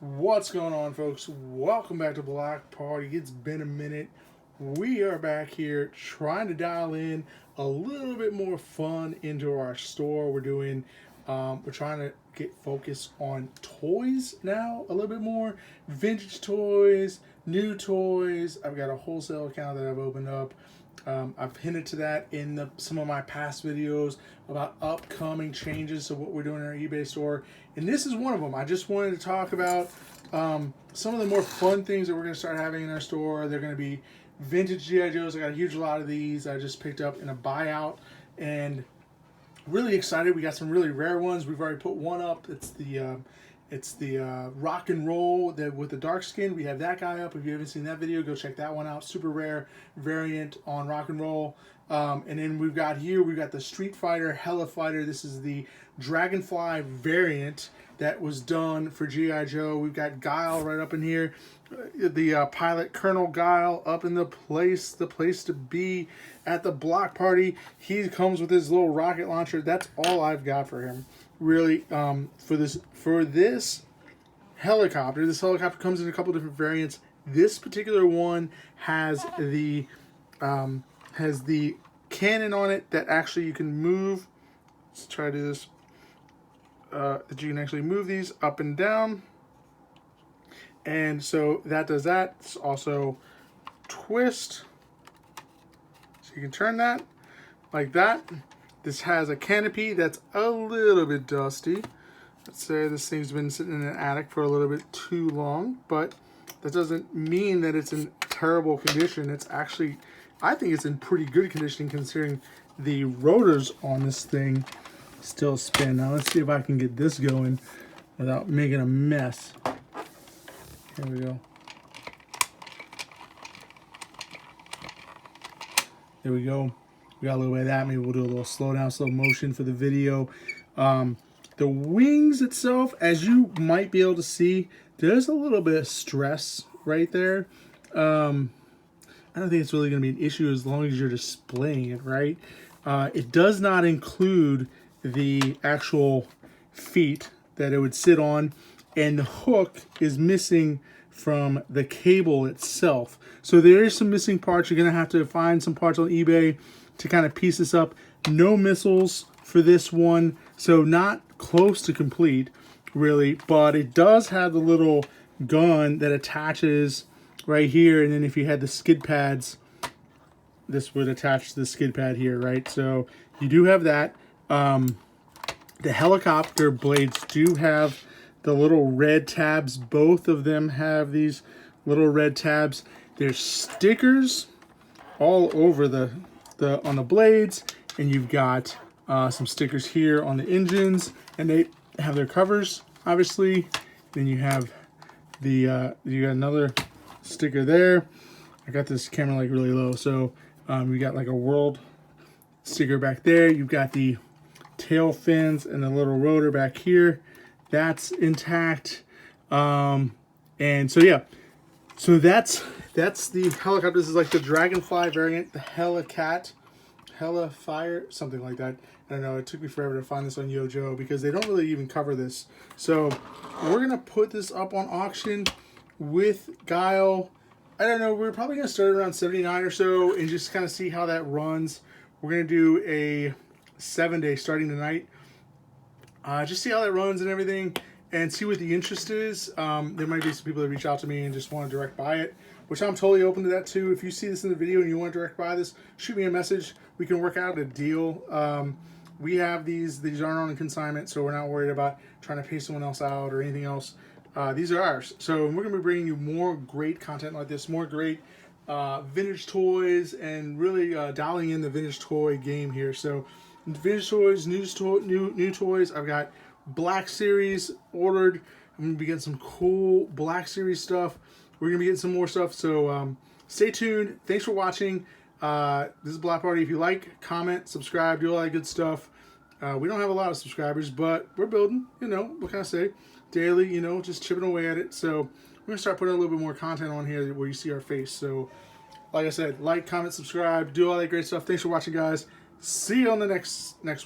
What's going on, folks? Welcome back to Block Party. It's been a minute. We are back here trying to dial in a little bit more fun into our store. We're trying to get focused on toys now a little bit more. Vintage toys, new toys. I've got a wholesale account that I've opened up. I've hinted to that in some of my past videos about upcoming changes to what we're doing in our eBay store. And this is one of them. I just wanted to talk about some of the more fun things that we're going to start having in our store. They're going to be vintage G.I. Joes. I got a huge lot of these I just picked up in a buyout. And really excited. We got some really rare ones. We've already put one up. It's the rock and roll with the dark skin. We have that guy up. If you haven't seen that video, go check that one out. Super rare variant on rock and roll. And then we've got the Street Fighter Heli-Fighter. This is the Dragonfly variant that was done for G.I. Joe. We've got Guile right up in here. The pilot Colonel Guile up in the place to be at the block party. He comes with his little rocket launcher. That's all I've got for him. Really, for this helicopter. This helicopter comes in a couple different variants. This particular one has the cannon on it that actually you can move. Let's try to do this. That you can actually move these up and down. And so that does that. It's also twist. So you can turn that like that. This has a canopy that's a little bit dusty. Let's say this thing's been sitting in an attic for a little bit too long, but that doesn't mean that it's in terrible condition. It's actually, I think it's in pretty good condition considering the rotors on this thing still spin. Now let's see if I can get this going without making a mess. Here we go. There we go. We got a little bit of that. Maybe we'll do a little slow motion for the video. The wings itself, as you might be able to see, there's a little bit of stress right there. I don't think it's really going to be an issue as long as you're displaying it, right? It does not include the actual feet that it would sit on, and the hook is missing from the cable itself. So there is some missing parts. You're going to have to find some parts on eBay to kind of piece this up. No missiles for this one, so not close to complete, really, but it does have the little gun that attaches right here, and then if you had the skid pads, this would attach to the skid pad here, right? So you do have that. The helicopter blades do have the little red tabs. Both of them have these little red tabs. There's stickers all over on the blades, and you've got some stickers here on the engines, and they have their covers, obviously. Then you have you got another sticker there. I got this camera like really low, so we got like a world sticker back there. You've got the tail fins and the little rotor back here. That's intact. And so yeah, so that's the helicopter. This is like the Dragonfly variant, the Heli-Fighter, something like that. I don't know, it took me forever to find this on Yojo because they don't really even cover this. So we're gonna put this up on auction with Guile. I don't know, we're probably gonna start around 79 or so and just kind of see how that runs. We're gonna do a 7-day starting tonight. Just see how that runs and everything and see what the interest is. There might be some people that reach out to me and just want to direct buy it, which I'm totally open to that too. If you see this in the video and you want to direct buy this, shoot me a message. We can work out a deal. We have these aren't on consignment, so we're not worried about trying to pay someone else out or anything else. These are ours. So we're going to be bringing you more great content like this, more great vintage toys, and really dialing in the vintage toy game here. So vintage toys, new toys. I've got Black Series ordered. I'm going to be getting some cool Black Series stuff. We're going to be getting some more stuff, so stay tuned. Thanks for watching. This is Block Party. If you like, comment, subscribe, do all that good stuff. We don't have a lot of subscribers, but we're building, you know, what can I say? Daily, you know, just chipping away at it. So we're going to start putting a little bit more content on here where you see our face. So like I said, like, comment, subscribe, do all that great stuff. Thanks for watching, guys. See you on the next one.